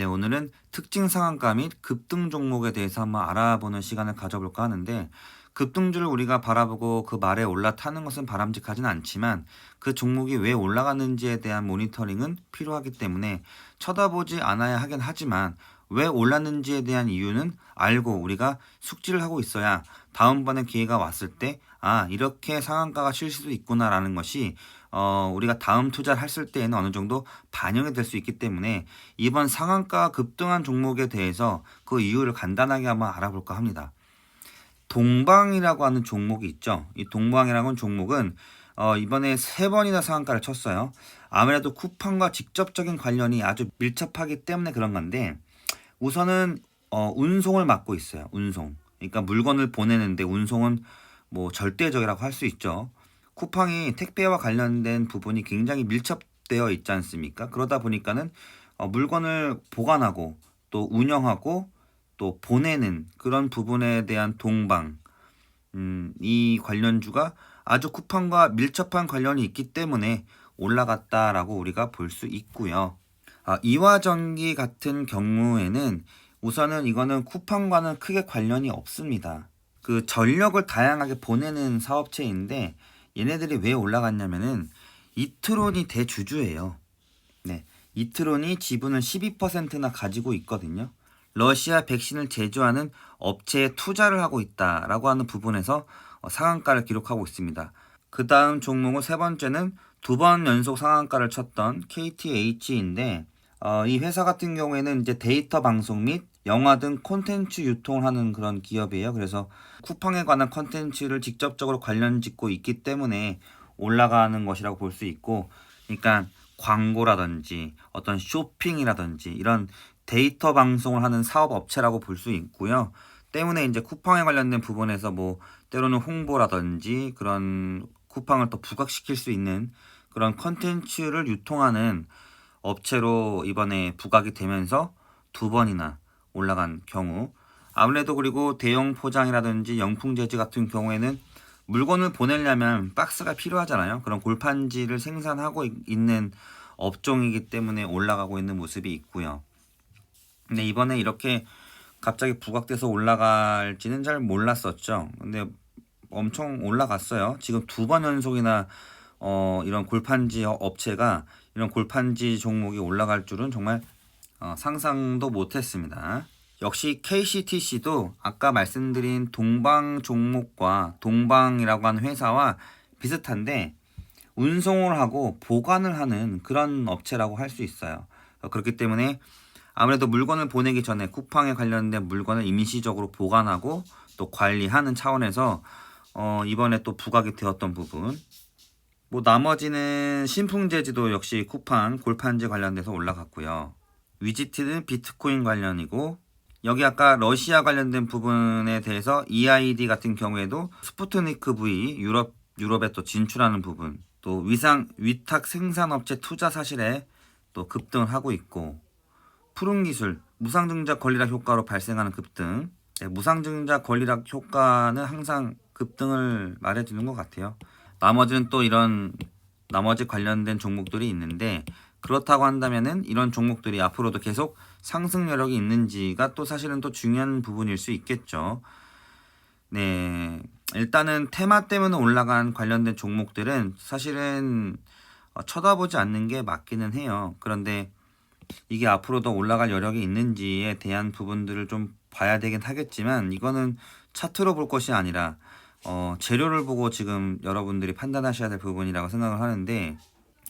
네, 오늘은 특징 상한가 및 급등 종목에 대해서 한번 알아보는 시간을 가져볼까 하는데, 급등주를 우리가 바라보고 그 말에 올라타는 것은 바람직하진 않지만 그 종목이 왜 올라가는지에 대한 모니터링은 필요하기 때문에 쳐다보지 않아야 하긴 하지만, 왜 올랐는지에 대한 이유는 알고 우리가 숙지를 하고 있어야 다음번에 기회가 왔을 때 이렇게 상한가가 칠 수도 있구나라는 것이 우리가 다음 투자를 했을 때에는 어느 정도 반영이 될 수 있기 때문에, 이번 상한가 급등한 종목에 대해서 그 이유를 간단하게 한번 알아볼까 합니다. 동방이라고 하는 종목이 있죠. 이 동방이라는 종목은 이번에 3번이나 상한가를 쳤어요. 아무래도 쿠팡과 직접적인 관련이 아주 밀접하기 때문에 그런 건데, 우선은 운송을 맡고 있어요. 운송. 그러니까 물건을 보내는데 운송은 뭐 절대적이라고 할 수 있죠. 쿠팡이 택배와 관련된 부분이 굉장히 밀접되어 있지 않습니까? 그러다 보니까는 물건을 보관하고 또 운영하고 또 보내는 그런 부분에 대한 동방, 이 관련주가 아주 쿠팡과 밀접한 관련이 있기 때문에 올라갔다라고 우리가 볼 수 있고요. 이화전기 같은 경우에는 우선은 이거는 쿠팡과는 크게 관련이 없습니다. 그 전력을 다양하게 보내는 사업체인데, 얘네들이 왜 올라갔냐면은 이트론이 대주주예요. 네, 이트론이 지분을 12%나 가지고 있거든요. 러시아 백신을 제조하는 업체에 투자를 하고 있다라고 하는 부분에서 상한가를 기록하고 있습니다. 그 다음 종목은 세 번째는 2번 연속 상한가를 쳤던 KTH인데, 이 회사 같은 경우에는 이제 데이터 방송 및 영화 등 콘텐츠 유통을 하는 그런 기업이에요. 그래서 쿠팡에 관한 콘텐츠를 직접적으로 관련 짓고 있기 때문에 올라가는 것이라고 볼 수 있고, 그러니까 광고라든지 어떤 쇼핑이라든지 이런 데이터 방송을 하는 사업 업체라고 볼 수 있고요. 때문에 이제 쿠팡에 관련된 부분에서 뭐 때로는 홍보라든지 그런 쿠팡을 또 부각시킬 수 있는 그런 컨텐츠를 유통하는 업체로 이번에 부각이 되면서 2번이나 올라간 경우, 아무래도 그리고 대형 포장이라든지 영풍 재지 같은 경우에는 물건을 보내려면 박스가 필요하잖아요. 그런 골판지를 생산하고 있는 업종이기 때문에 올라가고 있는 모습이 있고요. 근데 이번에 이렇게 갑자기 부각돼서 올라갈지는 잘 몰랐었죠. 근데 엄청 올라갔어요. 지금 2번 연속이나 이런 골판지 업체가 이런 골판지 종목이 올라갈 줄은 정말 상상도 못했습니다. 역시 KCTC도 아까 말씀드린 동방 종목과 동방이라고 하는 회사와 비슷한데, 운송을 하고 보관을 하는 그런 업체라고 할 수 있어요. 그렇기 때문에 아무래도 물건을 보내기 전에 쿠팡에 관련된 물건을 임시적으로 보관하고 또 관리하는 차원에서 이번에 또 부각이 되었던 부분, 뭐 나머지는 신풍재지도 역시 쿠팡 골판지 관련돼서 올라갔고요. 위지트는 비트코인 관련이고, 여기 아까 러시아 관련된 부분에 대해서 EID 같은 경우에도 스푸트니크 V 유럽에 또 진출하는 부분, 또 위탁 생산업체 투자 사실에 또 급등을 하고 있고, 푸른기술 무상증자 권리락 효과로 발생하는 급등. 무상증자 권리락 효과는 항상 급등을 말해주는 것 같아요. 나머지는 또 이런 나머지 관련된 종목들이 있는데, 그렇다고 한다면은 이런 종목들이 앞으로도 계속 상승 여력이 있는지가 또 사실은 또 중요한 부분일 수 있겠죠. 네, 일단은 테마 때문에 올라간 관련된 종목들은 사실은 쳐다보지 않는 게 맞기는 해요. 그런데 이게 앞으로도 올라갈 여력이 있는지에 대한 부분들을 좀 봐야 되긴 하겠지만, 이거는 차트로 볼 것이 아니라 재료를 보고 지금 여러분들이 판단하셔야 될 부분이라고 생각을 하는데,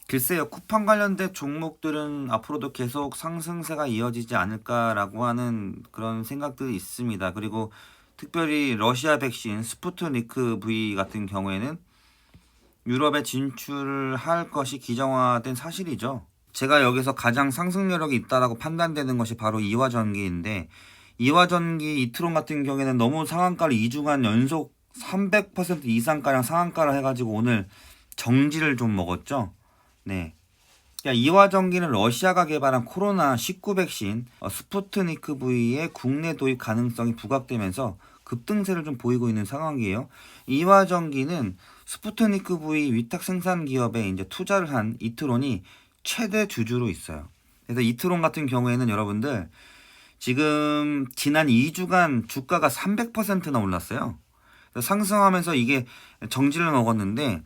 글쎄요, 쿠팡 관련된 종목들은 앞으로도 계속 상승세가 이어지지 않을까라고 하는 그런 생각들이 있습니다. 그리고 특별히 러시아 백신 스푸트니크 V 같은 경우에는 유럽에 진출할 것이 기정화된 사실이죠. 제가 여기서 가장 상승 여력이 있다라고 판단되는 것이 바로 이화전기인데, 이화전기 이트론 같은 경우에는 너무 상한가를 2주간 연속 300% 이상가량 상한가를 해가지고 오늘 정지를 좀 먹었죠. 네. 그러니까 이화전기는 러시아가 개발한 코로나19 백신 스푸트니크 V의 국내 도입 가능성이 부각되면서 급등세를 좀 보이고 있는 상황이에요. 이화전기는 스푸트니크 V 위탁 생산 기업에 이제 투자를 한 이트론이 최대 주주로 있어요. 그래서 이트론 같은 경우에는 여러분들 지금 지난 2주간 주가가 300%나 올랐어요. 그래서 상승하면서 이게 정지를 먹었는데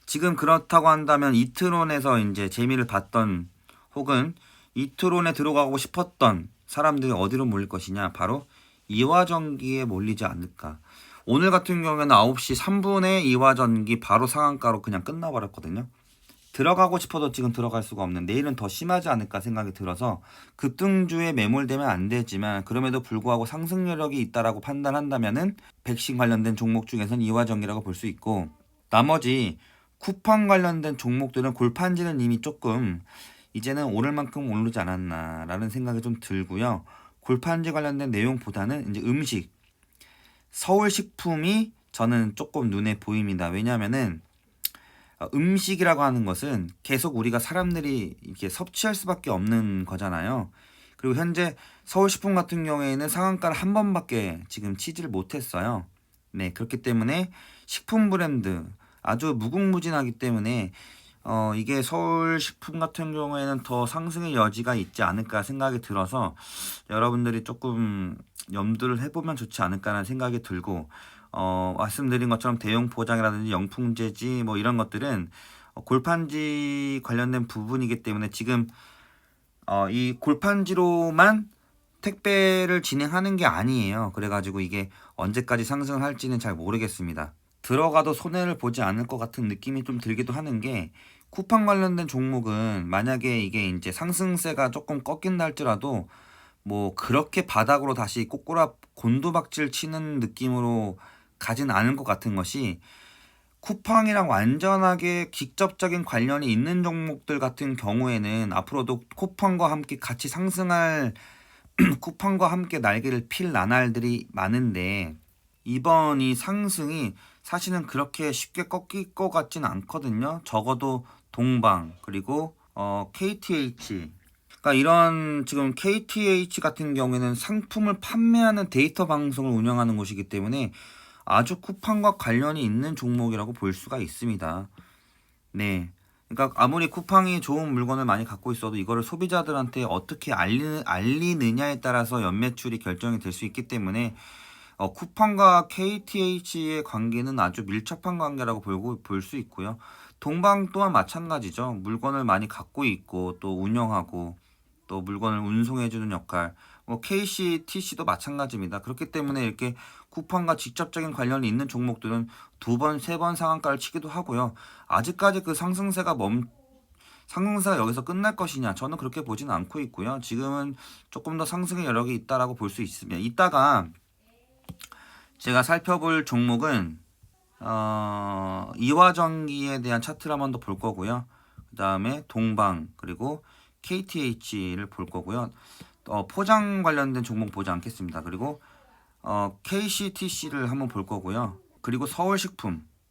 지금 그렇다고 한다면 이트론에서 이제 재미를 봤던 혹은 이트론에 들어가고 싶었던 사람들이 어디로 몰릴 것이냐? 바로 이화전기에 몰리지 않을까. 오늘 같은 경우에는 9시 3분에 이화전기 바로 상한가로 그냥 끝나버렸거든요. 들어가고 싶어도 지금 들어갈 수가 없는, 내일은 더 심하지 않을까 생각이 들어서 급등주에 매몰되면 안 되지만 그럼에도 불구하고 상승 여력이 있다라고 판단한다면은 백신 관련된 종목 중에선 이화전기라고 볼 수 있고, 나머지 쿠팡 관련된 종목들은 골판지는 이미 조금 이제는 오를 만큼 오르지 않았나라는 생각이 좀 들고요. 골판지 관련된 내용보다는 이제 음식, 서울식품이 저는 조금 눈에 보입니다. 왜냐하면은 음식이라고 하는 것은 계속 우리가 사람들이 이렇게 섭취할 수밖에 없는 거잖아요. 그리고 현재 서울식품 같은 경우에는 상한가를 한 번밖에 지금 치지를 못했어요. 네, 그렇기 때문에 식품 브랜드 아주 무궁무진하기 때문에 이게 서울식품 같은 경우에는 더 상승의 여지가 있지 않을까 생각이 들어서 여러분들이 조금 염두를 해보면 좋지 않을까라는 생각이 들고, 말씀드린 것처럼 대형 포장이라든지 영풍재지 뭐 이런 것들은 골판지 관련된 부분이기 때문에 지금 이 골판지로만 택배를 진행하는 게 아니에요. 그래가지고 이게 언제까지 상승을 할지는 잘 모르겠습니다. 들어가도 손해를 보지 않을 것 같은 느낌이 좀 들기도 하는 게, 쿠팡 관련된 종목은 만약에 이게 이제 상승세가 조금 꺾인다 할지라도 뭐 그렇게 바닥으로 다시 꼬꾸라 곤두박질 치는 느낌으로 가진 않을 것 같은 것이, 쿠팡이랑 완전하게 직접적인 관련이 있는 종목들 같은 경우에는 앞으로도 쿠팡과 함께 같이 상승할 쿠팡과 함께 날개를 필 나날들이 많은데, 이번 이 상승이 사실은 그렇게 쉽게 꺾일 것 같진 않거든요. 적어도 동방 그리고 KTH, 그러니까 이런 지금 KTH 같은 경우에는 상품을 판매하는 데이터 방송을 운영하는 곳이기 때문에 아주 쿠팡과 관련이 있는 종목이라고 볼 수가 있습니다. 네. 그러니까 아무리 쿠팡이 좋은 물건을 많이 갖고 있어도 이거를 소비자들한테 어떻게 알리느냐에 따라서 연매출이 결정이 될 수 있기 때문에 쿠팡과 KTH의 관계는 아주 밀접한 관계라고 볼 수 있고요. 동방 또한 마찬가지죠. 물건을 많이 갖고 있고 또 운영하고 또 물건을 운송해주는 역할, 뭐 KCTC도 마찬가지입니다. 그렇기 때문에 이렇게 쿠팡과 직접적인 관련이 있는 종목들은 두 번, 세 번 상한가를 치기도 하고요. 아직까지 그 상승세가 여기서 끝날 것이냐? 저는 그렇게 보지는 않고 있고요. 지금은 조금 더 상승의 여력이 있다라고 볼 수 있습니다. 이따가 제가 살펴볼 종목은 이화전기에 대한 차트를 한번 더 볼 거고요. 그 다음에 동방 그리고 KTH를 볼 거고요. 포장 관련된 종목 보지 않겠습니다. 그리고 KCTC를 한번 볼 거고요. 그리고 서울식품,